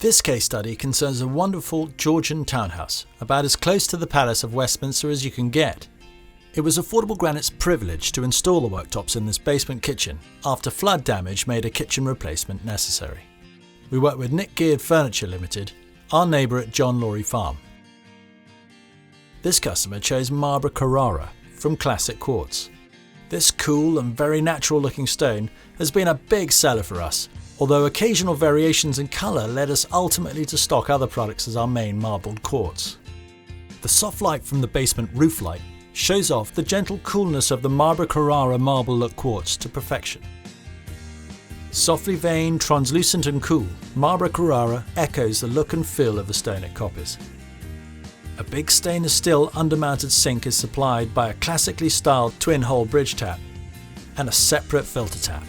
This case study concerns a wonderful Georgian townhouse, about as close to the Palace of Westminster as you can get. It was Affordable Granite's privilege to install the worktops in this basement kitchen after flood damage made a kitchen replacement necessary. We work with Nick Geared Furniture Limited, our neighbour at John Laurie Farm. This customer chose Marbre Carrara from Classic Quartz. This cool and very natural looking stone has been a big seller for us, although occasional variations in colour led us ultimately to stock other products as our main marbled quartz. The soft light from the basement roof light shows off the gentle coolness of the Marbre Carrara marble look quartz to perfection. Softly veined, translucent and cool, Marbre Carrara echoes the look and feel of the stone it copies. A big stainless steel undermounted sink is supplied by a classically styled twin-hole bridge tap and a separate filter tap.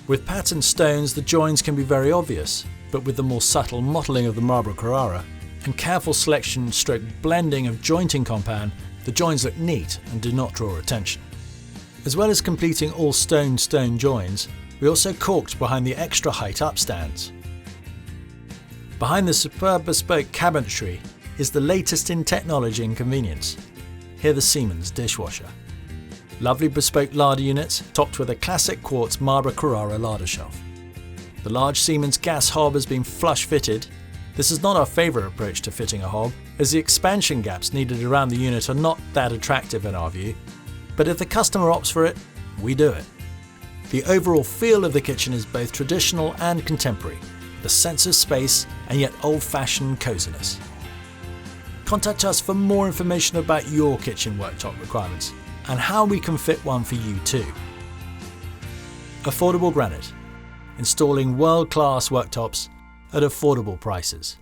With patterned stones, the joins can be very obvious, but with the more subtle mottling of the Marbre Carrara and careful selection stroke blending of jointing compound, the joins look neat and do not draw attention. As well as completing all stone joins, we also corked behind the extra height upstands. Behind the superb bespoke cabinetry is the latest in technology and convenience. Here the Siemens dishwasher. Lovely bespoke larder units topped with a Classic Quartz Marbre Carrara larder shelf. The large Siemens gas hob has been flush fitted. This is not our favourite approach to fitting a hob, as the expansion gaps needed around the unit are not that attractive in our view, but if the customer opts for it, we do it. The overall feel of the kitchen is both traditional and contemporary, with a sense of space and yet old-fashioned coziness. Contact us for more information about your kitchen worktop requirements and how we can fit one for you too. Affordable Granite, installing world-class worktops at affordable prices.